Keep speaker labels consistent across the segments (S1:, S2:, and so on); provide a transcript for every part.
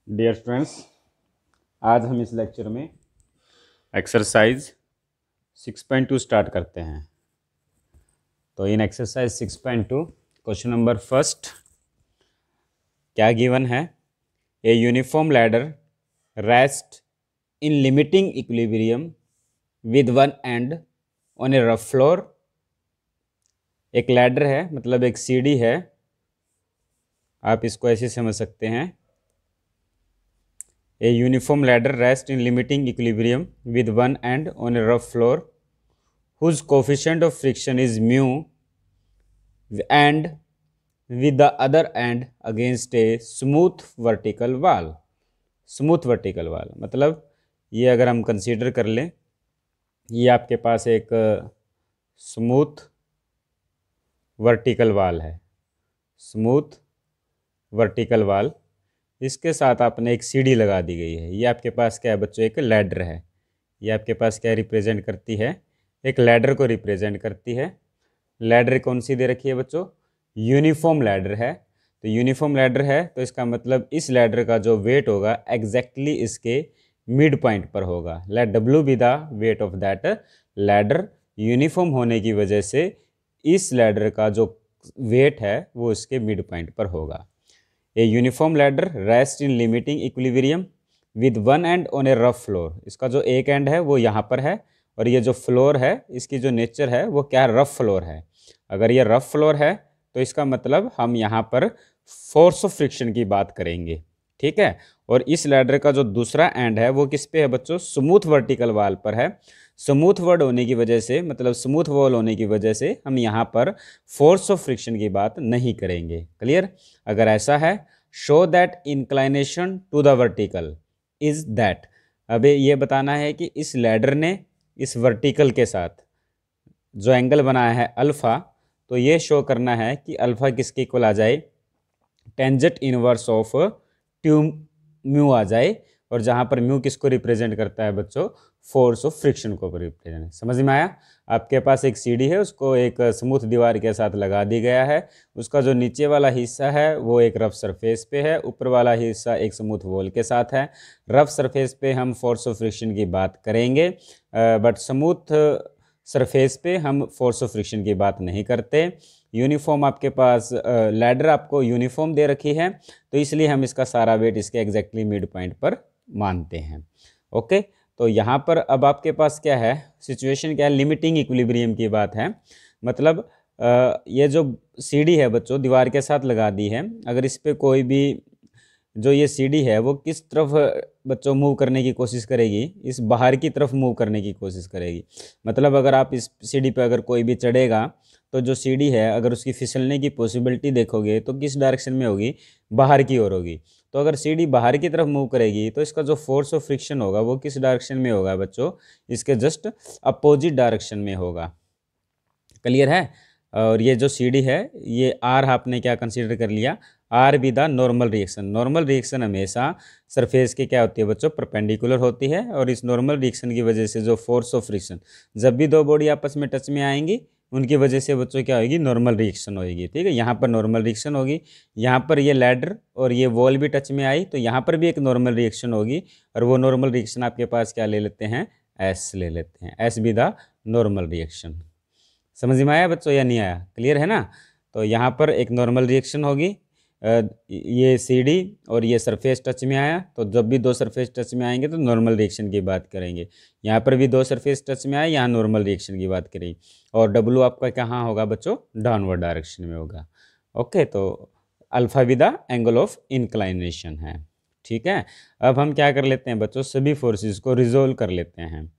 S1: Dear students, आज हम इस लेक्चर में एक्सरसाइज 6.2 स्टार्ट करते हैं। तो इन एक्सरसाइज 6.2 क्वेश्चन नंबर फर्स्ट क्या गिवन है? A uniform ladder rest in limiting equilibrium with one and on A rough floor. एक लैडर है, मतलब एक सीढ़ी है, आप इसको ऐसे समझ सकते हैं। A uniform ladder rests in limiting equilibrium with one end on a rough floor whose coefficient of friction is mu and with the other end against a smooth vertical wall. Smooth vertical wall मतलब ये अगर हम consider कर लें, ये आपके पास एक smooth vertical wall है, स्मूथ वर्टिकल वॉल। इसके साथ आपने एक सीढ़ी लगा दी गई है। ये आपके पास क्या है बच्चों? एक लैडर है। ये आपके पास क्या रिप्रेजेंट करती है? एक लैडर को रिप्रेजेंट करती है। लैडर कौन सी दे रखी है बच्चों? यूनिफॉर्म लैडर है। तो यूनिफॉर्म लैडर है तो इसका मतलब इस लैडर का जो वेट होगा एग्जैक्टली इसके मिड पॉइंट पर होगा। Let W be the weight of that ladder. Uniform होने की वजह से इस लैडर का जो वेट है वो इसके मिड पॉइंट पर होगा। A uniform ladder rest in limiting equilibrium with one and on A rough floor. इसका जो एक एंड है वो यहाँ पर है और ये जो फ्लोर है इसकी जो नेचर है वो क्या? रफ फ्लोर है। अगर ये रफ फ्लोर है तो इसका मतलब हम यहाँ पर फोर्स ऑफ फ्रिक्शन की बात करेंगे, ठीक है। और इस लैडर का जो दूसरा एंड है वो किस पे है बच्चों? स्मूथ वर्टिकल वॉल पर है। स्मूथ वर्ड होने की वजह से, मतलब स्मूथ वॉल होने की वजह से हम यहाँ पर फोर्स ऑफ फ्रिक्शन की बात नहीं करेंगे। क्लियर? अगर ऐसा है, show that inclination to the vertical is that. अब ये बताना है कि इस लैडर ने इस वर्टिकल के साथ जो एंगल बनाया है अल्फ़ा, तो ये शो करना है कि अल्फ़ा किसके इक्वल आ जाए? Tangent inverse of two mu आ जाए। और जहाँ पर म्यू किसको रिप्रेजेंट करता है बच्चों? फोर्स ऑफ फ्रिक्शन को रिप्रेजेंट। समझ में आया? आपके पास एक सीढ़ी है, उसको एक स्मूथ दीवार के साथ लगा दी गया है। उसका जो नीचे वाला हिस्सा है वो एक रफ सरफेस पे है, ऊपर वाला हिस्सा एक स्मूथ वॉल के साथ है। रफ सरफेस पे हम फोर्स ऑफ फ्रिक्शन की बात करेंगे, बट स्मूथ सरफेस पे हम फोर्स ऑफ फ्रिक्शन की बात नहीं करते। यूनिफॉर्म आपके पास लैडर आपको यूनिफॉर्म दे रखी है, तो इसलिए हम इसका सारा वेट इसके एग्जैक्टली मिड पॉइंट पर मानते हैं। ओके, तो यहाँ पर अब आपके पास क्या है? सिचुएशन क्या है? लिमिटिंग इक्विलिब्रियम की बात है। मतलब ये जो सीढ़ी है बच्चों दीवार के साथ लगा दी है, अगर इस पर कोई भी जो ये सीढ़ी है वो किस तरफ बच्चों मूव करने की कोशिश करेगी? इस बाहर की तरफ मूव करने की कोशिश करेगी। मतलब अगर आप इस सीढ़ी पे अगर कोई भी चढ़ेगा तो जो सीढ़ी है अगर उसकी फिसलने की पॉसिबिलिटी देखोगे तो किस डायरेक्शन में होगी? बाहर की ओर होगी। तो अगर सीढ़ी बाहर की तरफ मूव करेगी तो इसका जो फोर्स ऑफ फ्रिक्शन होगा वो किस डायरेक्शन में होगा बच्चों? इसके जस्ट अपोजिट डायरेक्शन में होगा। क्लियर है? और ये जो सीढ़ी है ये आर आपने क्या कंसीडर कर लिया? R be the normal reaction. Normal reaction हमेशा सरफेस के क्या होती है बच्चों? परपेंडिकुलर होती है। और इस नॉर्मल रिएक्शन की वजह से जो फोर्स ऑफ फ्रिक्शन, जब भी दो बॉडी आपस में टच में आएंगी उनकी वजह से बच्चों क्या होगी? नॉर्मल रिएक्शन होगी, ठीक है। यहाँ पर नॉर्मल रिएक्शन होगी, यहाँ पर ये लैडर और ये वॉल भी टच में आई तो यहाँ पर भी एक नॉर्मल रिएक्शन होगी। और वो नॉर्मल रिएक्शन आपके पास क्या ले लेते हैं? एस ले लेते हैं। S be the normal reaction. समझ में आया बच्चों या नहीं आया? क्लियर है ना? तो यहाँ पर एक नॉर्मल रिएक्शन होगी, ये सीढ़ी और ये सरफेस टच में आया, तो जब भी दो सरफेस टच में आएंगे तो नॉर्मल रिएक्शन की बात करेंगे। यहाँ पर भी दो सरफेस टच में आए, यहाँ नॉर्मल रिएक्शन की बात करेंगे। और डब्लू आपका कहाँ होगा बच्चों? डाउनवर्ड डायरेक्शन में होगा। ओके, तो अल्फा भी द एंगल ऑफ इंक्लाइनेशन है, ठीक है। अब हम क्या कर लेते हैं बच्चों? सभी फोर्सेस को रिजोल्व कर लेते हैं।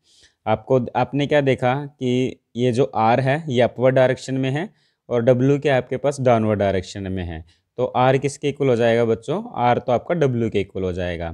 S1: आपने क्या देखा कि ये जो आर है ये अपवर्ड डायरेक्शन में है और डब्ल्यू क्या आपके पास? डाउनवर्ड डायरेक्शन में है। तो आर किसके इक्वल हो जाएगा बच्चों? आर तो आपका डब्ल्यू के इक्वल हो जाएगा,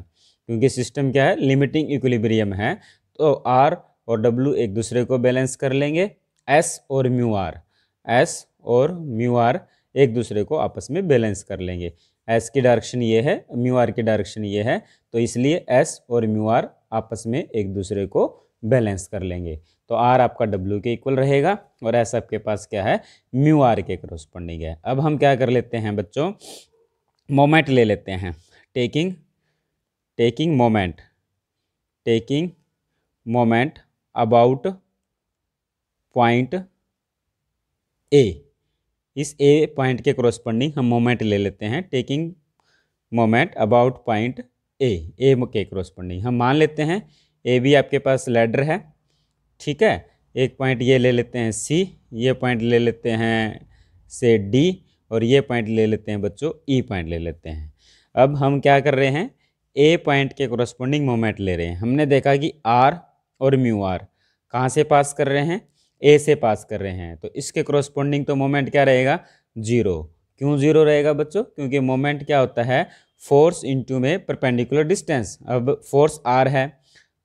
S1: क्योंकि सिस्टम क्या है? लिमिटिंग इक्विलिब्रियम है। तो आर और डब्ल्यू एक दूसरे को बैलेंस कर लेंगे। एस और म्यू आर, एस और म्यू आर एक दूसरे को आपस में बैलेंस कर लेंगे। एस की डायरेक्शन ये है, म्यू आर की डायरेक्शन ये है, तो इसलिए एस और म्यू आर आपस में एक दूसरे को बैलेंस कर लेंगे। तो आर आपका डब्ल्यू के इक्वल रहेगा और एस आपके पास क्या है? म्यू आर के करस्पॉन्डिंग है। अब हम क्या कर लेते हैं बच्चों? मोमेंट ले लेते हैं। Taking taking moment about point A, इस ए पॉइंट के कोरस्पॉन्डिंग हम मोमेंट ले लेते हैं। Taking moment about point A के कोरस्पॉन्डिंग हम मान लेते हैं ए बी आपके पास लैडर है, ठीक है। एक पॉइंट ये ले लेते हैं सी, ये पॉइंट ले लेते हैं से डी, और ये पॉइंट ले लेते हैं बच्चों ई पॉइंट ले लेते हैं। अब हम क्या कर रहे हैं, ए पॉइंट के कोरस्पॉन्डिंग मोमेंट ले रहे हैं। हमने देखा कि आर और म्यू आर कहाँ से पास कर रहे हैं, ए से पास कर रहे हैं, तो इसके कोरस्पॉन्डिंग तो मोमेंट क्या रहेगा, जीरो। क्यों जीरो रहेगा बच्चों, क्योंकि मोमेंट क्या होता है, फोर्स इनटू में परपेंडिकुलर डिस्टेंस। अब फोर्स आर है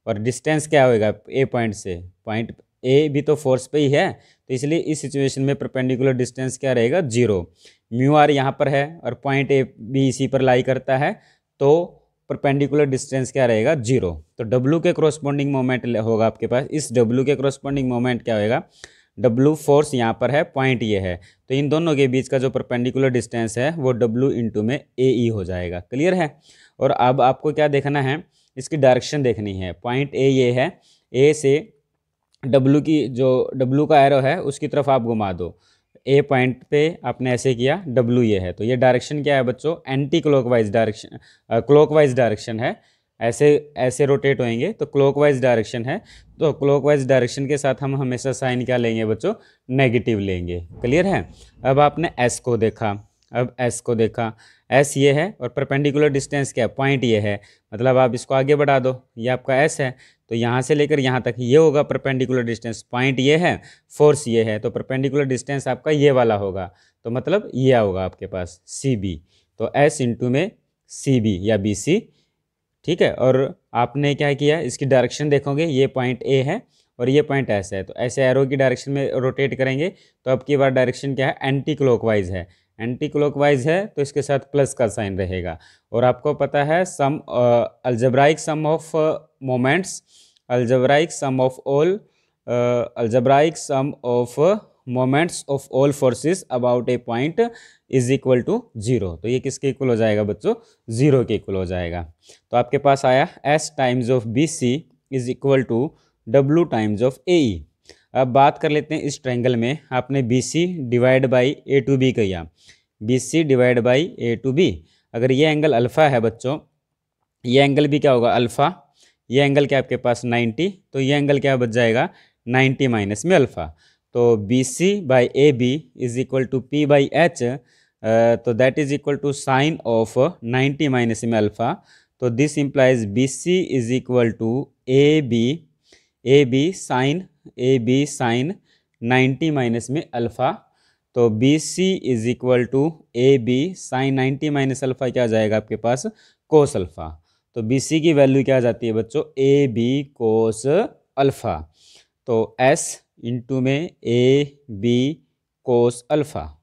S1: और डिस्टेंस क्या होएगा ए पॉइंट से, पॉइंट ए भी तो फोर्स पे ही है, तो इसलिए इस सिचुएशन में परपेंडिकुलर डिस्टेंस क्या रहेगा, जीरो। म्यू आर यहाँ पर है और पॉइंट ए बी इसी पर लाई करता है, तो परपेंडिकुलर डिस्टेंस क्या रहेगा, जीरो। तो डब्लू के कोरस्पॉन्डिंग मोमेंट होगा आपके पास, इस डब्लू के कोरस्पॉन्डिंग मोमेंट क्या होएगा, डब्लू फोर्स यहाँ पर है, पॉइंट ये है, तो इन दोनों के बीच का जो परपेंडिकुलर डिस्टेंस है वो डब्लू इंटू में ए ई हो जाएगा। क्लियर है। और अब आपको क्या देखना है, इसकी डायरेक्शन देखनी है। पॉइंट ए ये है, ए से डब्लू की जो डब्लू का एरो है उसकी तरफ आप घुमा दो। ए पॉइंट पे आपने ऐसे किया, डब्लू ये है, तो ये डायरेक्शन क्या है बच्चों, anti clockwise direction, clockwise direction है। ऐसे ऐसे रोटेट होएंगे तो क्लॉकवाइज डायरेक्शन है, तो क्लॉकवाइज डायरेक्शन के साथ हम हमेशा साइन क्या लेंगे बच्चों, नेगेटिव लेंगे। क्लियर है। अब आपने एस को देखा, अब एस को देखा, एस ये है और परपेंडिकुलर डिस्टेंस क्या है, पॉइंट ये है, मतलब आप इसको आगे बढ़ा दो, ये आपका एस है, तो यहाँ से लेकर यहाँ तक ये होगा परपेंडिकुलर डिस्टेंस। पॉइंट ये है, फोर्स ये है, तो परपेंडिकुलर डिस्टेंस आपका ये वाला होगा, तो मतलब ये होगा आपके पास सी बी। तो एस इंटू में सी बी या बी सी, ठीक है। और आपने क्या किया, इसकी डायरेक्शन देखोगे, ये पॉइंट ए है और ये पॉइंट एस है, तो ऐसे एरो की डायरेक्शन में रोटेट करेंगे, तो अब की बार डायरेक्शन क्या है, एंटी क्लॉकवाइज है। एंटी क्लॉकवाइज है तो इसके साथ प्लस का साइन रहेगा। और आपको पता है some algebraic sum of moments, algebraic sum of all algebraic sum of moments of all forces about a point is equal to zero. तो ये किसके इक्वल हो जाएगा बच्चों, जीरो के इक्वल हो जाएगा। तो आपके पास आया S times of B C is equal to W times of A E. अब बात कर लेते हैं इस ट्रायंगल में, आपने B C divide by A two B किया, B C divide by A two B. अगर ये एंगल अल्फ़ा है बच्चों, ये एंगल भी क्या होगा अल्फ़ा, ये एंगल क्या आपके पास 90, तो ये एंगल क्या बच जाएगा 90 माइनस में अल्फ़ा। तो B C by A B is equal to P by H, तो that is equal to sine of 90 minus में अल्फ़ा। तो this implies B C is equal to A B sine 90 minus में alpha. तो B C is equal to A B sine 90 minus alpha क्या आ जाएगा आपके पास, कोस अल्फ़ा। तो बी सी की वैल्यू क्या आ जाती है बच्चों, ए बी कोस अल्फ़ा। तो एस इंटू में ए बी कोस अल्फ़ा,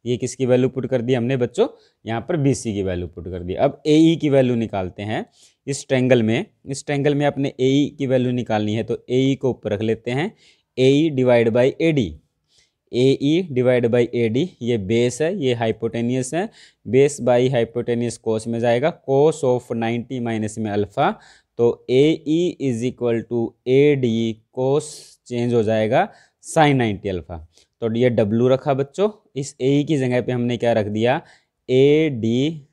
S1: ये किसकी वैल्यू पुट कर दी हमने बच्चों, यहाँ पर बी सी की वैल्यू पुट कर दी। अब ए ई की वैल्यू निकालते हैं इस ट्रायंगल में। इस ट्रायंगल में अपने ए ई की वैल्यू निकालनी है, तो ए ई को ऊपर रख लेते हैं, A E divide by A D, A E divide by A D, ये बेस है, ये हाइपोटेनियस है, बेस बाई हाइपोटेनियस कोस में जाएगा, कोस ऑफ 90 माइनस में अल्फ़ा। तो A E is equal to A D cos change हो जाएगा साइन 90 अल्फ़ा। तो ये डब्लू रखा बच्चों, इस ए ई की जगह पे हमने क्या रख दिया, A D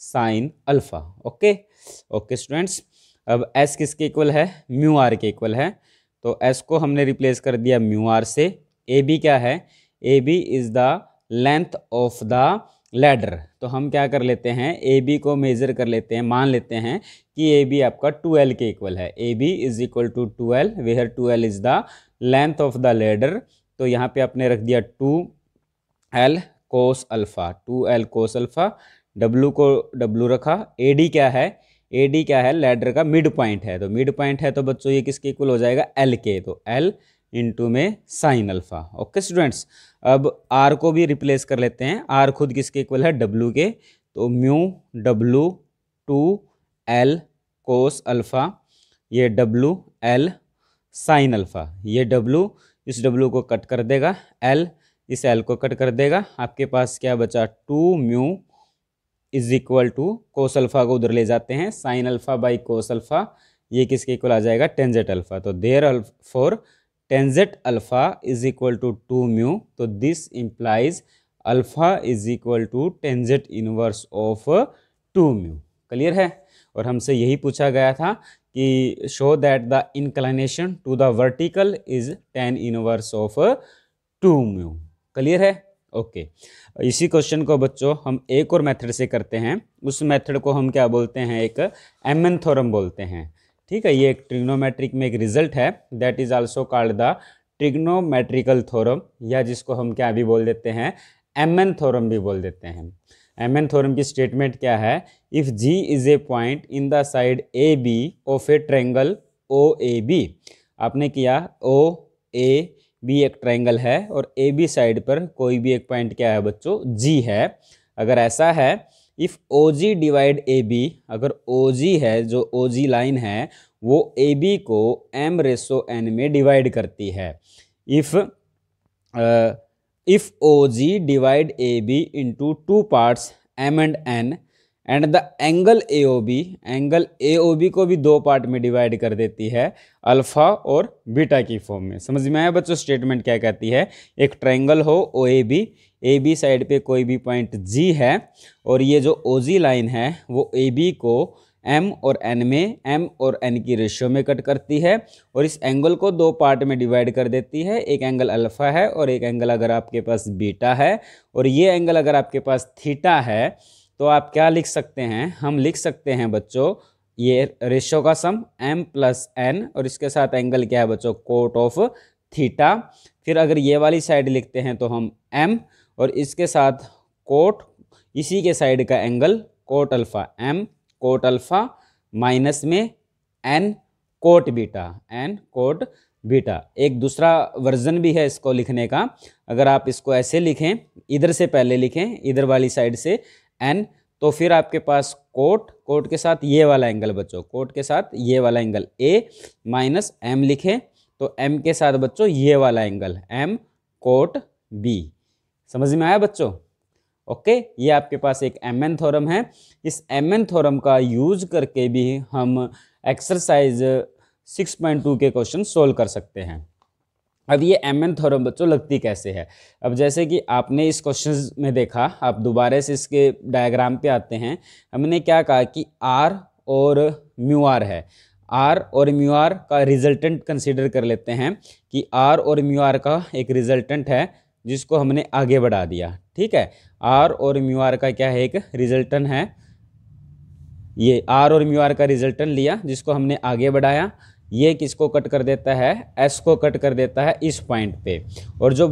S1: sine alpha. Okay okay students. अब एस किसके इक्वल है, म्यू आर के इक्वल है, तो एस को हमने रिप्लेस कर दिया म्यू आर से। ए बी क्या है, A B is the length of the ladder, तो हम क्या कर लेते हैं, ए बी को मेजर कर लेते हैं, मान लेते हैं कि ए बी आपका 2L के इक्वल है। A B is equal to 2L, where 2L is the length of the ladder. तो यहाँ पे आपने रख दिया 2L cos alpha, 2L cos alpha. W को डब्लू रखा। ए डी क्या है, ए डी क्या है, लैडर का मिड पॉइंट है, तो मिड पॉइंट है तो बच्चों ये किसके इक्वल हो जाएगा, एल के, तो एल इंटू में साइन अल्फ़ा। Okay students. अब आर को भी रिप्लेस कर लेते हैं, आर खुद किसके इक्वल है, डब्लू के, तो mu W 2L cos alpha, ये डब्लू एल साइन अल्फ़ा, ये डब्लू इस डब्लू को कट कर देगा, एल इस एल को कट कर देगा, आपके पास क्या बचा 2 mu is equal to cos alpha को उधर ले जाते हैं, sine alpha by cos alpha, ये किसके इक्वल आ जाएगा, टेंजेंट अल्फा। तो therefore tangent alpha is equal to 2 mu, तो this implies alpha is equal to tangent inverse of 2 mu. Clear है। और हमसे यही पूछा गया था कि show that the inclination to the vertical is tan inverse of 2 mu. Clear है। ओके इसी क्वेश्चन को बच्चों हम एक और मेथड से करते हैं, उस मेथड को हम क्या बोलते हैं, एक एमएन थ्योरम बोलते हैं। ठीक है, ये एक ट्रिग्नोमेट्रिक में एक रिजल्ट है, that is also called the trigonometrical theorem, या जिसको हम क्या भी बोल देते हैं, एमएन थ्योरम भी बोल देते हैं। एमएन थ्योरम की स्टेटमेंट क्या है, if G is a point in the side A B of a triangle O A B. आपने किया ओ ए बी एक ट्रायंगल है और ए बी साइड पर कोई भी एक पॉइंट क्या है बच्चों, जी है। अगर ऐसा है, if O G divide A B, अगर ओ जी है, जो ओ जी लाइन है वो ए बी को m/n में डिवाइड करती है। If O G divide A B into 2 parts m and n and the angle A O B, angle A O B को भी 2 पार्ट में डिवाइड कर देती है अल्फा और बीटा की फॉर्म में। समझ में आया बच्चों स्टेटमेंट क्या कहती है, एक ट्रायंगल हो ओ ए बी साइड पे कोई भी पॉइंट जी है और ये जो ओ जी लाइन है वो ए बी को m और n में, m और n की रेशियो में कट करती है और इस एंगल को 2 पार्ट में डिवाइड कर देती है। एक एंगल अल्फा है और एक एंगल अगर आपके पास बीटा है, और ये एंगल अगर आपके पास थीटा है, तो आप क्या लिख सकते हैं, हम लिख सकते हैं बच्चों ये रेशियो का सम m प्लस n, और इसके साथ एंगल क्या है बच्चों, कोट ऑफ थीटा। फिर अगर ये वाली साइड लिखते हैं तो हम m और इसके साथ कोट, इसी के साइड का angle cot alpha, m cot alpha minus में n cot beta, n cot beta. एक दूसरा वर्जन भी है इसको लिखने का, अगर आप इसको ऐसे लिखें, इधर से पहले लिखें, इधर वाली साइड से n, तो फिर आपके पास कोट के साथ ये वाला एंगल बच्चों, कोट के साथ ये वाला एंगल a माइनस m लिखें तो m के साथ बच्चों ये वाला एंगल m कोट b। समझ में आया बच्चों। ओके ये आपके पास एक एमएन थ्योरम है। इस एमएन थ्योरम का यूज करके भी हम एक्सरसाइज 6.2 के क्वेश्चन सोल्व कर सकते हैं। अब ये एमएन थ्योरम बच्चों लगती कैसे है, अब जैसे कि आपने इस क्वेश्चन में देखा, आप दोबारा से इसके डायग्राम पे आते हैं। हमने क्या कहा कि आर और म्यू आर है, आर और म्यू आर का रिजल्टेंट कंसीडर कर लेते हैं कि आर और म्यू आर का एक रिजल्टेंट है जिसको हमने आगे बढ़ा दिया। ठीक है, आर और म्यू आर का क्या है, एक रिजल्टेंट है, ये आर और म्यू आर का रिजल्टेंट लिया जिसको हमने आगे बढ़ाया। ये किसको कट कर देता है, एस को कट कर देता है इस पॉइंट पे, और जो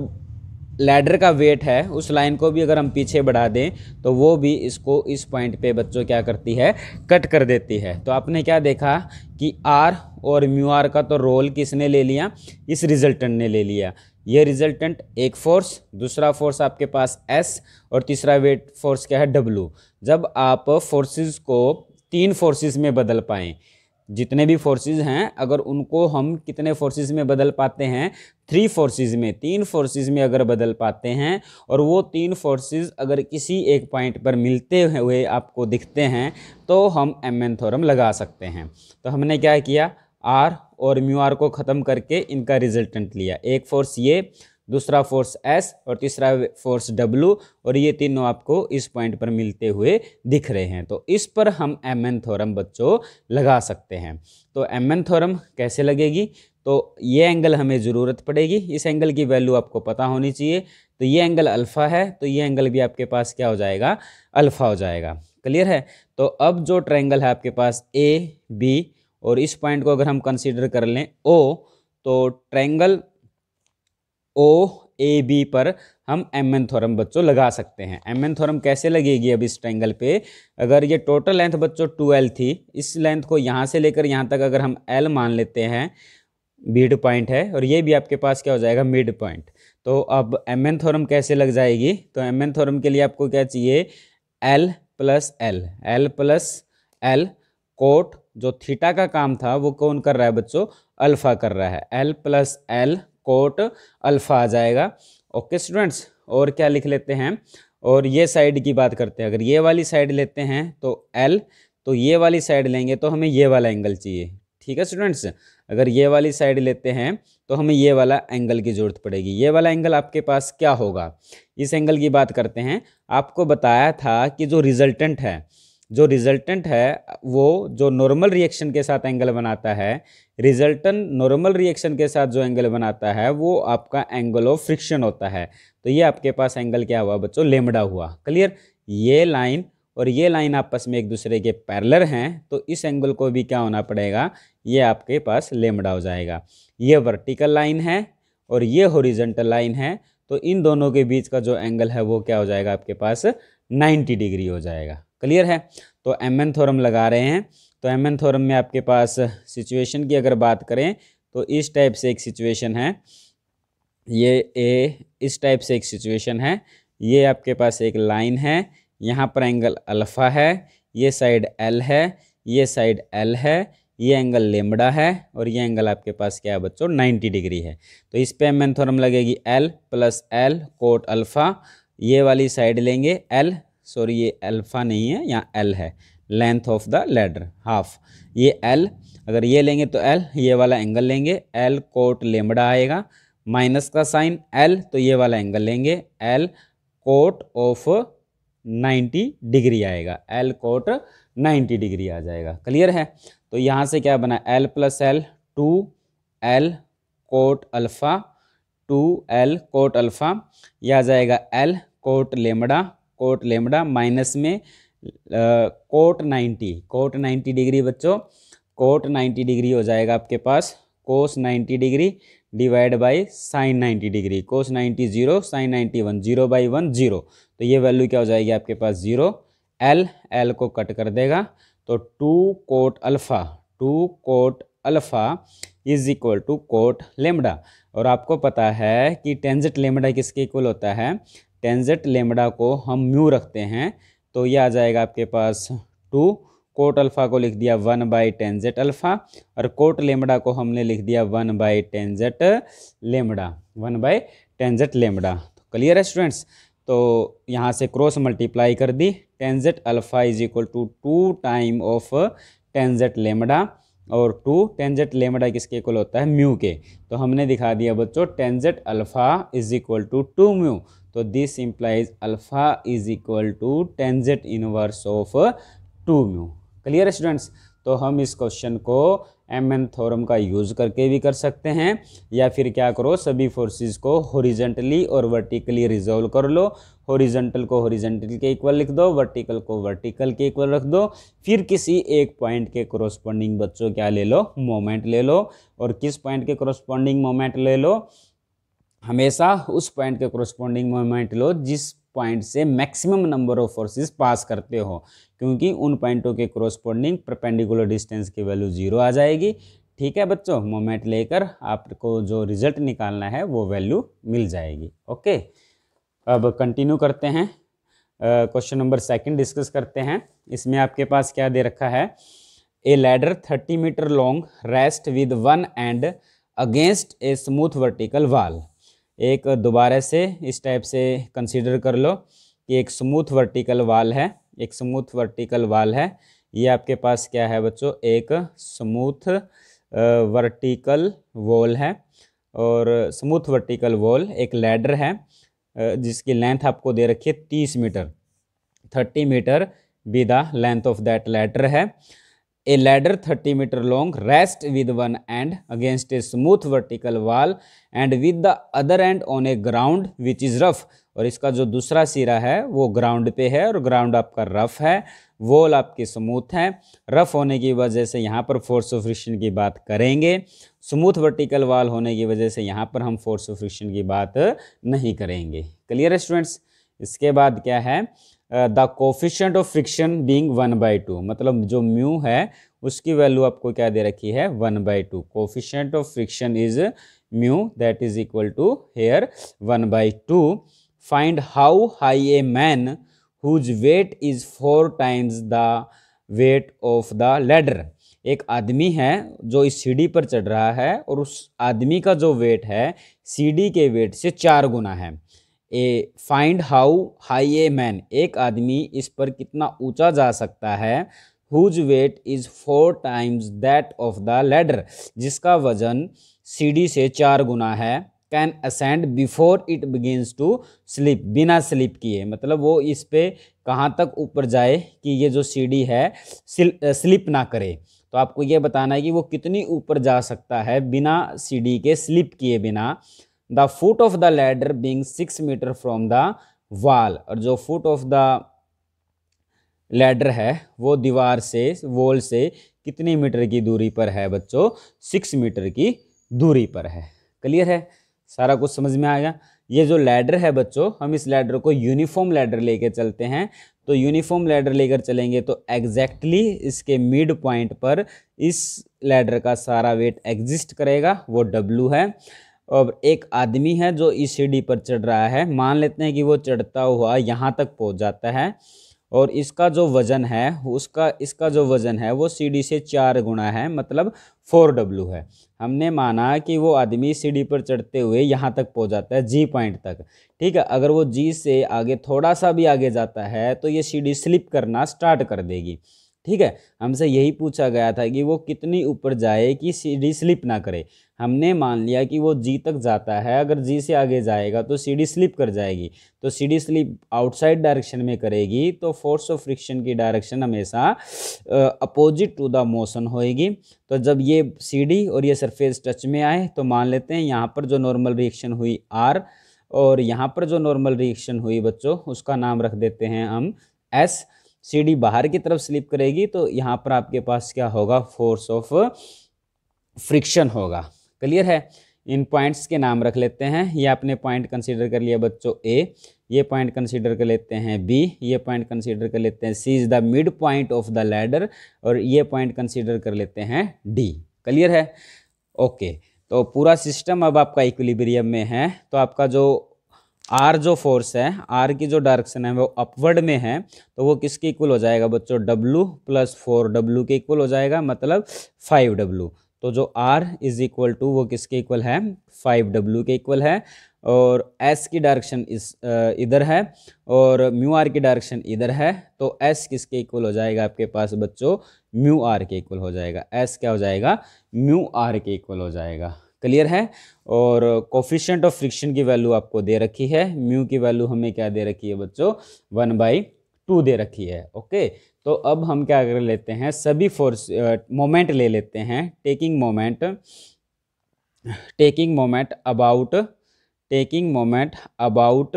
S1: लैडर का वेट है उस लाइन को भी अगर हम पीछे बढ़ा दें तो वो भी इसको इस पॉइंट पे बच्चों क्या करती है, कट कर देती है। तो आपने क्या देखा कि आर और म्यू आर का तो रोल किसने ले लिया, इस रिजल्टेंट ने ले लिया। ये रिजल्टेंट एक फोर्स, दूसरा फोर्स आपके पास एस और तीसरा वेट फोर्स क्या है, डब्ल्यू। जब आप फोर्सेस को 3 फोर्सेस में बदल पाएँ, जितने भी फोर्सेस हैं अगर उनको हम कितने फोर्सेस में बदल पाते हैं, 3 फोर्सेस में, 3 फोर्सेस में अगर बदल पाते हैं और वो 3 फोर्सेस अगर किसी एक पॉइंट पर मिलते हुए आपको दिखते हैं तो हम एमएन थ्योरम लगा सकते हैं। तो हमने क्या किया, आर और म्यू आर को ख़त्म करके इनका रिजल्टेंट लिया, एक फोर्स ये, दूसरा फोर्स एस और तीसरा फोर्स डब्ल्यू, और ये तीनों आपको इस पॉइंट पर मिलते हुए दिख रहे हैं। तो इस पर हम एमएन थ्योरम बच्चों लगा सकते हैं। तो एमएन थ्योरम कैसे लगेगी, तो ये एंगल हमें ज़रूरत पड़ेगी, इस एंगल की वैल्यू आपको पता होनी चाहिए। तो ये एंगल अल्फ़ा है तो ये एंगल भी आपके पास क्या हो जाएगा, अल्फ़ा हो जाएगा। क्लियर है। तो अब जो ट्रायंगल है आपके पास ए बी, और इस पॉइंट को अगर हम कंसीडर कर लें ओ, तो ट्रायंगल ओ ए बी पर हम एमएन थ्योरम बच्चों लगा सकते हैं। एमएन थ्योरम कैसे लगेगी, अब इस ट्रायंगल पे अगर ये टोटल लेंथ बच्चों 2l थी, इस लेंथ को यहाँ से लेकर यहाँ तक अगर हम l मान लेते हैं, मिड पॉइंट है, और ये भी आपके पास क्या हो जाएगा, मिड पॉइंट। तो अब एमएन थ्योरम कैसे लग जाएगी, तो एमएन थ्योरम के लिए आपको क्या चाहिए, l प्लस एल कोट, जो थीटा का काम था वो कौन कर रहा है बच्चों, अल्फा कर रहा है, l plus L cot alpha आ जाएगा। ओके स्टूडेंट्स, और क्या लिख लेते हैं, और ये साइड की बात करते हैं, अगर ये वाली साइड लेते हैं तो L, तो ये वाली साइड लेंगे तो हमें ये वाला एंगल चाहिए। ठीक है स्टूडेंट्स, अगर ये वाली साइड लेते हैं तो हमें ये वाला एंगल की जरूरत पड़ेगी। ये वाला एंगल आपके पास क्या होगा, इस एंगल की बात करते हैं। आपको बताया था कि जो रिजल्टेंट है वो जो नॉर्मल रिएक्शन के साथ एंगल बनाता है, रिजल्टेंट नॉर्मल रिएक्शन के साथ जो एंगल बनाता है वो आपका एंगल ऑफ फ्रिक्शन होता है। तो ये आपके पास एंगल क्या हुआ बच्चों, लेमड़ा हुआ। क्लियर, ये लाइन और ये लाइन आपस में एक दूसरे के पैरेलल हैं, तो इस एंगल को भी क्या होना पड़ेगा, ये आपके पास लेमड़ा हो जाएगा। ये वर्टिकल लाइन है और ये हॉरिजॉन्टल लाइन है, तो इन दोनों के बीच का जो एंगल है वो क्या हो जाएगा आपके पास, 90 डिग्री हो जाएगा। क्लियर है, तो MN थ्योरम लगा रहे हैं। तो MN थ्योरम में आपके पास सिचुएशन की अगर बात करें तो इस टाइप से एक सिचुएशन है, ये इस टाइप से एक सिचुएशन है, ये आपके पास एक लाइन है, यहाँ पर एंगल अल्फा है, ये साइड L है, ये साइड L है, ये एंगल लेमड़ा है और ये एंगल आपके पास क्या है बच्चों, 90 डिग्री है। तो इस पे MN थ्योरम लगेगी L + L कोट अल्फा, ये वाली साइड लेंगे L, सॉरी ये अल्फा नहीं है, यहाँ L है, length of the ladder half, ये L, अगर ये लेंगे तो L, ये वाला एंगल लेंगे L कोट लेमड़ा आएगा, माइनस का साइन L, तो ये वाला एंगल लेंगे L कोट ऑफ 90 डिग्री आएगा, L कोट 90 डिग्री आ जाएगा। क्लियर है, तो यहाँ से क्या बना, L + L 2L cot alpha, 2L cot alpha, यह आ जाएगा L कोट लेमड़ा माइनस में कोट 90 डिग्री बच्चों, कोट 90 डिग्री हो जाएगा आपके पास cos 90 degree divide by sine 90 degree, cos 90 0, sine 90 1, 0/1 0, तो ये वैल्यू क्या हो जाएगी आपके पास 0, L को कट कर देगा, तो 2 cot alpha is equal to cot lambda. और आपको पता है कि टेंजेंट लेमड़ा किसके इक्वल होता है, टेंजेंट लेमड़ा को हम म्यू रखते हैं, तो ये आ जाएगा आपके पास 2 कोट अल्फा को लिख दिया 1/टेंजेंट अल्फा, और कोट लेमड़ा को हमने लिख दिया 1/टेंजेंट लेमड़ा। तो क्लियर है स्टूडेंट्स, तो यहाँ से क्रॉस मल्टीप्लाई कर दी, tangent alpha is equal to 2 time of tangent lambda, और 2 टेंजेंट लेमड़ा किसके इक्वल होता है, म्यू के, तो हमने दिखा दिया बच्चों tangent alpha is equal to 2 mu, तो this implies alpha is equal to tangent inverse of 2 mu. Clear है स्टूडेंट्स, तो हम इस क्वेश्चन को MN थ्योरम का यूज़ करके भी कर सकते हैं, या फिर क्या करो, सभी फोर्सेस को हॉरिजॉन्टली और वर्टिकली रिजॉल्व कर लो, हॉरिजॉन्टल को हॉरिजॉन्टल के इक्वल लिख दो, वर्टिकल को वर्टिकल के इक्वल रख दो, फिर किसी एक पॉइंट के कोरोस्पोंडिंग बच्चों क्या ले लो, मोमेंट ले लो, और किस पॉइंट के कोरोस्पोंडिंग मोमेंट ले लो, हमेशा उस पॉइंट के कोरोस्पोंडिंग मोमेंट लो जिस पॉइंट से मैक्सिमम नंबर ऑफ फोर्सेस पास करते हो, क्योंकि उन पॉइंटों के कोरोस्पोंडिंग परपेंडिकुलर डिस्टेंस की वैल्यू 0 आ जाएगी। ठीक है बच्चों, मोमेंट लेकर आपको जो रिजल्ट निकालना है वो वैल्यू मिल जाएगी। ओके, अब कंटिन्यू करते हैं, क्वेश्चन नंबर 2 डिस्कस करते हैं। इसमें आपके पास क्या दे रखा है, a ladder 30 meter long rest with one end against a smooth vertical wall. एक दोबारा से इस टाइप से कंसीडर कर लो कि एक स्मूथ वर्टिकल वाल है, ये आपके पास क्या है बच्चों, एक स्मूथ वर्टिकल वॉल है, और स्मूथ वर्टिकल वॉल एक लैडर है जिसकी लेंथ आपको दे रखी है 30 meter, 30 meter be the length of that ladder है। A ladder 30 meter long rests with one end against a smooth vertical wall and with the other end on a ground which is rough। और इसका जो दूसरा सिरा है वो ground पे है और ग्राउंड आपका रफ है, वॉल आपकी स्मूथ है। रफ होने की वजह से यहाँ पर फोर्स ऑफ फ्रिक्शन की बात करेंगे, स्मूथ वर्टिकल वॉल होने की वजह से यहाँ पर हम फोर्स ऑफ फ्रिक्शन की बात नहीं करेंगे। क्लियर है स्टूडेंट्स, इसके बाद क्या है, the coefficient of friction being 1/2, मतलब जो म्यू है उसकी वैल्यू आपको क्या दे रखी है, 1/2। Coefficient of friction is mu, that is equal to here 1/2। Find how high a man whose weight is 4 times the weight of the ladder. एक आदमी है जो इस सीढ़ी पर चढ़ रहा है और उस आदमी का जो वेट है सीढ़ी के वेट से 4 गुना है। A find how high a man, एक आदमी इस पर कितना ऊंचा जा सकता है, whose weight is 4 times that of the ladder, जिसका वजन सीढ़ी से 4 गुना है, can ascend before it begins to slip, बिना स्लिप किए, मतलब वो इस पे कहाँ तक ऊपर जाए कि ये जो सीढ़ी है स्लिप ना करे। तो आपको ये बताना है कि वो कितनी ऊपर जा सकता है बिना सीढ़ी के स्लिप किए बिना। The foot of the ladder being 6 meter from the wall, और जो फुट ऑफ द लैडर है वो दीवार से, वॉल से कितनी मीटर की दूरी पर है बच्चों, 6 मीटर की दूरी पर है। क्लियर है, सारा कुछ समझ में आ गया। ये जो लैडर है बच्चों, हम इस लैडर को यूनिफॉर्म लैडर लेकर चलते हैं, तो यूनिफॉर्म लैडर लेकर चलेंगे तो एग्जैक्टली इसके मिड पॉइंट पर इस लैडर का सारा वेट एग्जिस्ट करेगा, वो W है। और एक आदमी है जो इस सीढ़ी पर चढ़ रहा है, मान लेते हैं कि वो चढ़ता हुआ यहाँ तक पहुँच जाता है, और इसका जो वज़न है इसका जो वज़न है वो सीढ़ी से 4 गुना है, मतलब 4W है। हमने माना कि वो आदमी सीढ़ी पर चढ़ते हुए यहाँ तक पहुँच जाता है, G पॉइंट तक, ठीक है। अगर वो G से आगे थोड़ा सा भी आगे जाता है तो ये सीढ़ी स्लिप करना स्टार्ट कर देगी, ठीक है। हमसे यही पूछा गया था कि वो कितनी ऊपर जाए कि सीढ़ी स्लिप ना करे। हमने मान लिया कि वो G तक जाता है, अगर G से आगे जाएगा तो सीढ़ी स्लिप कर जाएगी, तो सीढ़ी स्लिप आउटसाइड डायरेक्शन में करेगी, तो फोर्स ऑफ फ्रिक्शन की डायरेक्शन हमेशा अपोजिट टू द मोशन होएगी। तो जब ये सीढ़ी और ये सरफेस टच में आए तो मान लेते हैं यहाँ पर जो नॉर्मल रिएक्शन हुई R, और यहाँ पर जो नॉर्मल रिएक्शन हुई बच्चों उसका नाम रख देते हैं हम S। सीढ़ी बाहर की तरफ स्लिप करेगी तो यहाँ पर आपके पास क्या होगा, फोर्स ऑफ फ्रिक्शन होगा। क्लियर है, इन पॉइंट्स के नाम रख लेते हैं। ये आपने पॉइंट कंसीडर कर लिया बच्चों A, ये पॉइंट कंसीडर कर लेते हैं B, ये पॉइंट कंसीडर कर लेते हैं C is the mid point of the ladder, और ये पॉइंट कंसीडर कर लेते हैं D। क्लियर है, ओके। तो पूरा सिस्टम अब आपका इक्विलिब्रियम में है। तो आपका जो R जो फोर्स है, R की जो डायरेक्शन है वो अपवर्ड में है, तो वो किसके इक्वल हो जाएगा बच्चों, W प्लस 4W के इक्वल हो जाएगा, मतलब 5W। तो जो R इज इक्वल टू वो किसके इक्वल है, 5W के इक्वल है। और S की डायरेक्शन इधर है और म्यू आर की डायरेक्शन इधर है, तो S किसके इक्वल हो जाएगा आपके पास बच्चों, म्यू आर के इक्वल हो जाएगा। S क्या हो जाएगा, म्यू आर के इक्वल हो जाएगा। क्लियर है। और कोफिशिएंट ऑफ फ्रिक्शन की वैल्यू आपको दे रखी है, म्यू की वैल्यू हमें क्या दे रखी है बच्चों, 1/2 दे रखी है। ओके, तो अब हम क्या कर लेते हैं, सभी फोर्स मोमेंट ले लेते हैं। Taking moment about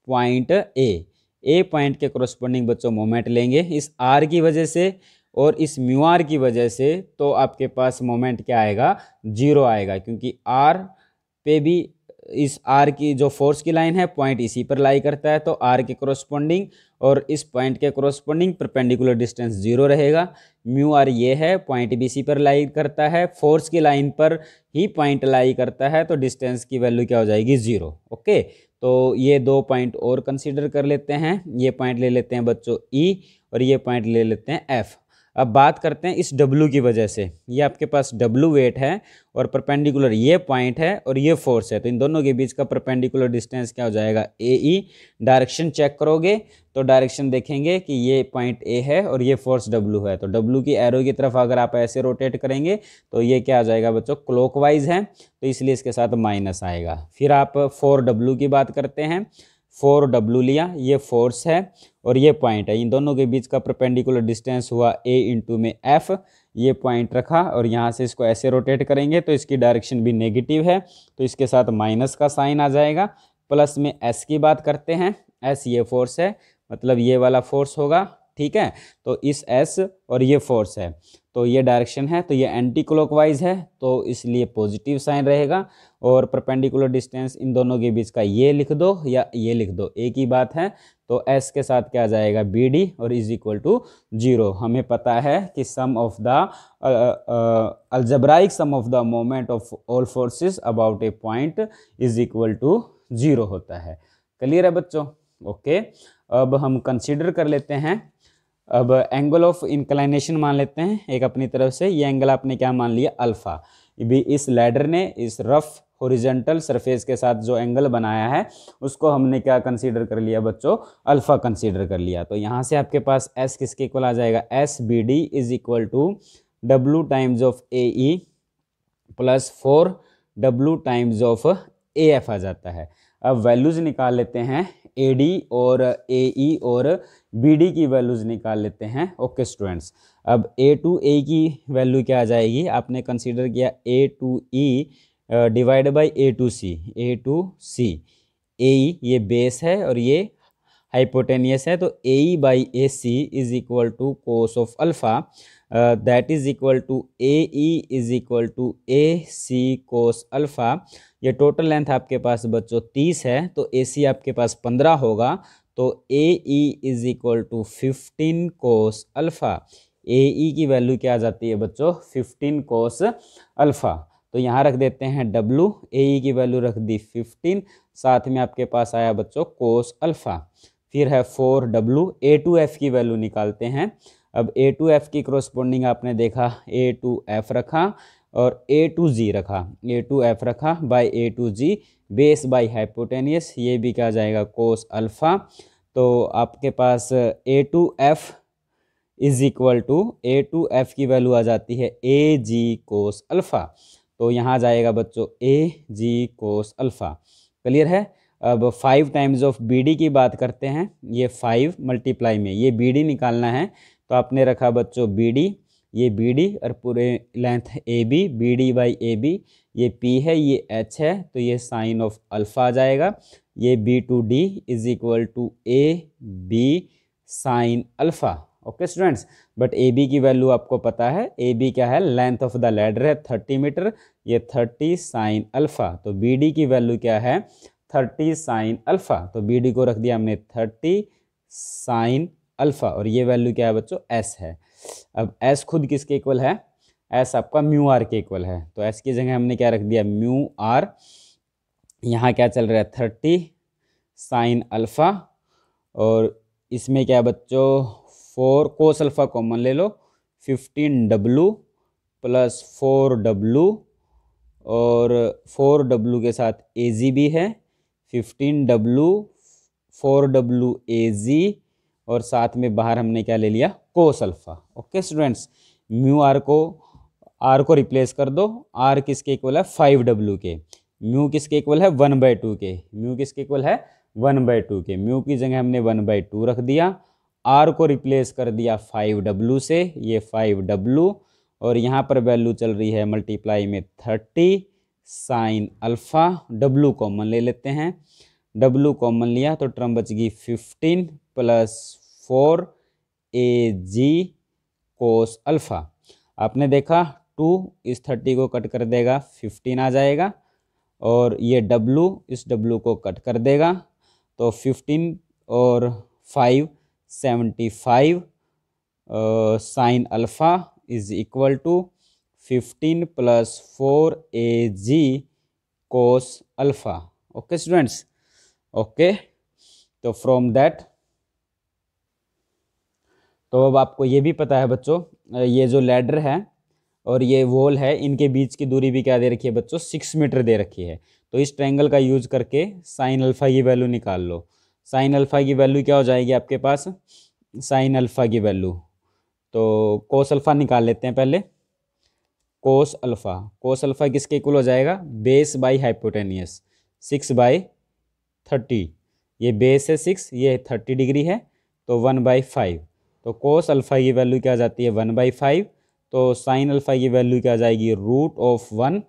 S1: point A point के कोरस्पोंडिंग बच्चों मोमेंट लेंगे इस आर की वजह से और इस म्यू आर की वजह से, तो आपके पास मोमेंट क्या आएगा, 0 आएगा, क्योंकि आर पे भी इस आर की जो फोर्स की लाइन है पॉइंट इसी पर लाई करता है, तो आर के कोरस्पोंडिंग और इस पॉइंट के कोरस्पोंडिंग परपेंडिकुलर डिस्टेंस 0 रहेगा। म्यू आर ये है, पॉइंट भी इसी पर लाई करता है, फोर्स की लाइन पर ही पॉइंट लाई करता है, तो डिस्टेंस की वैल्यू क्या हो जाएगी, 0। ओके, तो ये 2 पॉइंट और कंसीडर कर लेते हैं। ये पॉइंट ले लेते हैं बच्चों E और ये पॉइंट ले लेते हैं F। अब बात करते हैं इस W की वजह से, ये आपके पास W वेट है और परपेंडिकुलर ये पॉइंट है और ये फोर्स है, तो इन दोनों के बीच का परपेंडिकुलर डिस्टेंस क्या हो जाएगा, AE। डायरेक्शन चेक करोगे तो डायरेक्शन देखेंगे कि ये पॉइंट A है और ये फोर्स W है, तो W की एरो की तरफ अगर आप ऐसे रोटेट करेंगे तो ये क्या आ जाएगा बच्चों, क्लॉकवाइज है, तो इसलिए इसके साथ माइनस आएगा। फिर आप 4W की बात करते हैं, 4W लिया, ये फोर्स है और ये पॉइंट है, इन दोनों के बीच का परपेंडिकुलर डिस्टेंस हुआ A इंटू में F। ये पॉइंट रखा और यहाँ से इसको ऐसे रोटेट करेंगे तो इसकी डायरेक्शन भी नेगेटिव है, तो इसके साथ माइनस का साइन आ जाएगा। प्लस में S की बात करते हैं, S ये फोर्स है, मतलब ये वाला फोर्स होगा, ठीक है। तो इस S और ये फोर्स है, तो ये डायरेक्शन है, तो ये एंटी क्लॉकवाइज है, तो इसलिए पॉजिटिव साइन रहेगा। और परपेंडिकुलर डिस्टेंस इन दोनों के बीच का ये लिख दो या ये लिख दो, एक ही बात है। तो S के साथ क्या आ जाएगा, BD और इज इक्वल टू 0। हमें पता है कि sum of the algebraic sum of the moment of all forces about a point is equal to 0 होता है। क्लियर है बच्चों, ओके। अब हम कंसीडर कर लेते हैं, अब एंगल ऑफ इंक्लाइनेशन मान लेते हैं एक अपनी तरफ से। ये एंगल आपने क्या मान लिया, अल्फा। भी इस लैडर ने इस रफ हॉरिजॉन्टल सरफेस के साथ जो एंगल बनाया है उसको हमने क्या कंसीडर कर लिया बच्चों, अल्फा कंसीडर कर लिया। तो यहाँ से आपके पास एस किसके इक्वल आ जाएगा, S B D is equal to W times of A E plus 4 W times of A F आ जाता है। अब वैल्यूज निकाल लेते हैं, ए डी और ए ई और बी डी की वैल्यूज निकाल लेते हैं। ओके स्टूडेंट्स, अब ए टू ए की वैल्यू क्या आ जाएगी, आपने कंसीडर किया A two E divide by A two C, A two C, A E ये बेस है और ये हाइपोटेनियस है, तो A E by A C is equal to cos of alpha, that is equal to A E is equal to A C cos alpha. ये total length आपके पास बच्चों 30 है, तो ए सी आपके पास 15 होगा, तो A E is equal to 15 cos alpha. A E की वैल्यू क्या आ जाती है बच्चों, 15 कोस अल्फा। तो यहाँ रख देते हैं W, ए ई की वैल्यू रख दी 15, साथ में आपके पास आया बच्चों कोस अल्फा, फिर है 4W। ए टू एफ की वैल्यू निकालते हैं। अब ए टू एफ की क्रोस्पोंडिंग आपने देखा ए टू एफ रखा और ए टू जी रखा, ए टू एफ रखा by A two G, base by hypotenuse, ये भी क्या जाएगा कोस अल्फा। तो आपके पास A two F is equal to, A two F की वैल्यू आ जाती है ए जी कोस अल्फा, तो यहाँ जाएगा बच्चों ए जी कोस अल्फा। क्लियर है। अब 5 टाइम्स ऑफ बी डी की बात करते हैं, ये 5 मल्टीप्लाई में ये बी डी निकालना है, तो आपने रखा बच्चों बी डी, ये बी डी और पूरे length A B D by A B, ये पी है ये एच है, तो ये साइन ऑफ अल्फा आ जाएगा। ये B to D is equal to A B sine alpha. Okay students, but A B की वैल्यू आपको पता है, ए बी क्या है, लेंथ ऑफ द लैडर है 30 मीटर, ये 30 साइन अल्फा, तो बी डी की वैल्यू क्या है 30 साइन अल्फा, तो बी डी को रख दिया हमने 30 साइन अल्फा, और ये वैल्यू क्या है बच्चों एस है। अब एस खुद किसके इक्वल है, एस आपका म्यू आर के इक्वल है, तो एस की जगह हमने क्या रख दिया म्यू आर। यहाँ क्या चल रहा है 30 साइन अल्फा, और इसमें क्या बच्चों 4 कोस अल्फा कॉमन ले लो, 15W प्लस 4W, और 4W के साथ AG भी है, 15W 4W AG, और साथ में बाहर हमने क्या ले लिया cos alpha. Okay students, mu R को रिप्लेस कर दो, आर किसके इक्वल है 5W के, म्यू किसके इक्वल है 1/2 के, म्यू किसके इक्वल है 1/2 के, म्यू की जगह हमने 1/2 रख दिया, आर को रिप्लेस कर दिया 5W से, ये 5W, और यहाँ पर वैल्यू चल रही है मल्टीप्लाई में 30 साइन अल्फा, W कॉमन ले लेते हैं, W कॉमन लिया तो टर्म बच गई 15 प्लस 4 AG कोस अल्फा। आपने देखा 2 इस 30 को कट कर देगा 15 आ जाएगा, और ये W इस W को कट कर देगा, तो 15 और 5 75 sine alpha is equal to 15 plus 4 AG cos alpha. Okay students, okay, तो फ्रॉम दैट, तो अब आपको ये भी पता है बच्चों, ये जो लैडर है और ये वॉल है, इनके बीच की दूरी भी क्या दे रखी है बच्चों 6 मीटर दे रखी है। तो इस ट्रायंगल का यूज करके साइन अल्फा की वैल्यू निकाल लो। साइन अल्फा की वैल्यू क्या हो जाएगी आपके पास, साइन अल्फा की वैल्यू, तो कोस अल्फा निकाल लेते हैं पहले। कोस अल्फा किसके इक्वल हो जाएगा, बेस बाई हाइपोटेनियस, 6/30, ये बेस है 6, ये 30 डिग्री है, तो 1/5, तो कोस अल्फा की वैल्यू क्या आ जाती है 1/5, तो साइन अल्फा की वैल्यू क्या आ जाएगी √1,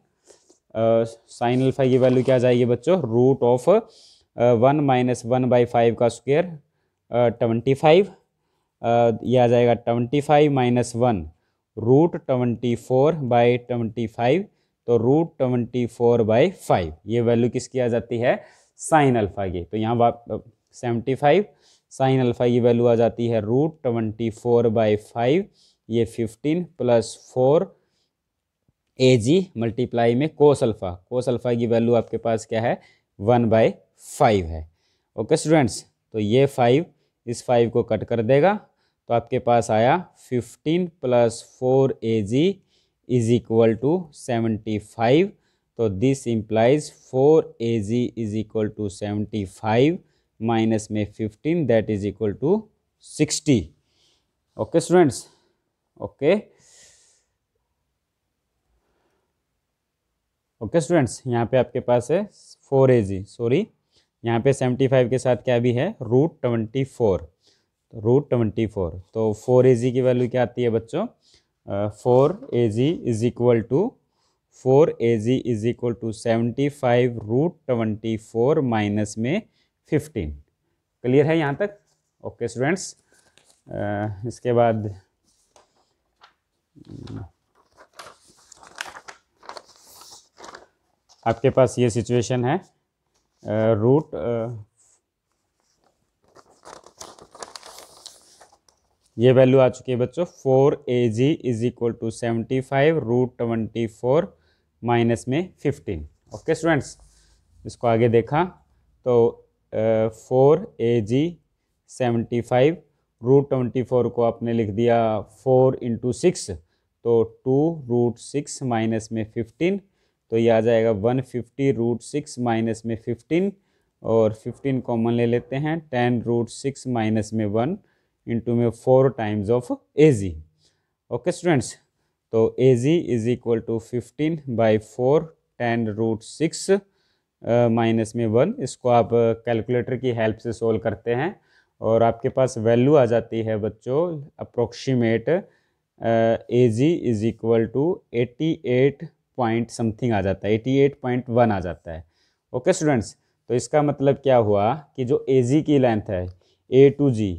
S1: साइन अल्फा की वैल्यू क्या आ जाएगी बच्चों √1 माइनस 1/5 का स्क्वायर 25, यह आ जाएगा 25 माइनस 1 √24/25, तो √24/5, ये वैल्यू किसकी आ जाती है साइन अल्फा की। तो यहाँ 75 साइन अल्फा की वैल्यू आ जाती है √24/5, ये 15 प्लस 4 AG मल्टीप्लाई में कोस अल्फा की वैल्यू आपके पास क्या है 1/5 है। ओके स्टूडेंट्स, तो ये 5 इस 5 को कट कर देगा, तो आपके पास आया 15 plus 4 AG is equal to 75, तो this implies 4AG is equal to 75 minus में 15 that is equal to 60। Okay students, okay okay students, यहाँ पे आपके पास है 4AG, सॉरी यहाँ पे 75 के साथ क्या भी है √24, √24। तो 4AG की वैल्यू क्या आती है बच्चों, 4AG is equal to 75 √24 minus में 15। क्लियर है यहाँ तक? ओके स्टूडेंट्स, इसके बाद आपके पास ये सिचुएशन है, ये वैल्यू आ चुकी है बच्चों 4AG is equal to 75 √24 minus में 15। ओके स्टूडेंट्स, इसको आगे देखा तो 4AG 75 √24 को आपने लिख दिया 4 × 6, तो 2√6 माइनस में 15, तो ये आ जाएगा 150 √6 माइनस में 15, और 15 कॉमन ले लेते हैं, 10 √6 माइनस में 1 इंटू में 4 times of AG। Okay students, तो AG is equal to 15/4 10 √6 minus में 1। इसको आप कैलकुलेटर की हेल्प से सोल्व करते हैं और आपके पास वैल्यू आ जाती है बच्चों approximate AG is equal to 88 point something आ जाता है, 88.1 आ जाता है। ओके स्टूडेंट्स, तो इसका मतलब क्या हुआ कि जो AG की लेंथ है A to G,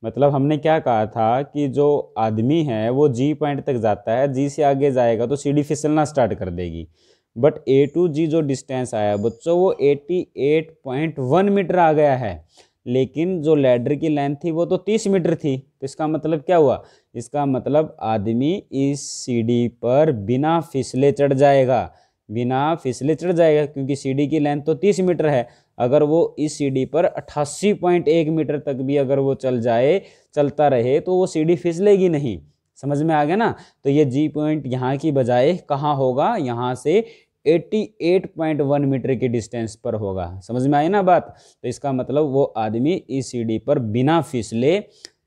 S1: मतलब हमने क्या कहा था कि जो आदमी है वो G पॉइंट तक जाता है, G से आगे जाएगा तो सीढ़ी फिसलना स्टार्ट कर देगी, बट A to G जो डिस्टेंस आया बच्चों वो 88.1 मीटर आ गया है, लेकिन जो लैडर की लेंथ थी वो तो 30 मीटर थी। तो इसका मतलब क्या हुआ, इसका मतलब आदमी इस सीढ़ी पर बिना फिसले चढ़ जाएगा, बिना फिसले चढ़ जाएगा, क्योंकि सीढ़ी की लेंथ तो 30 मीटर है। अगर वो इस सीढ़ी पर 88.1 मीटर तक भी अगर वो चलता रहे तो वो सीढ़ी फिसलेगी नहीं। समझ में आ गया ना? तो ये G पॉइंट यहाँ की बजाय कहाँ होगा, यहाँ से 88.1 मीटर के डिस्टेंस पर होगा। समझ में आई ना बात? तो इसका मतलब वो आदमी इस सीढ़ी पर बिना फिसले,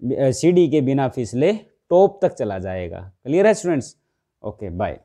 S1: सीढ़ी के बिना फिसले टॉप तक चला जाएगा। क्लियर है स्टूडेंट्स? Okay bye.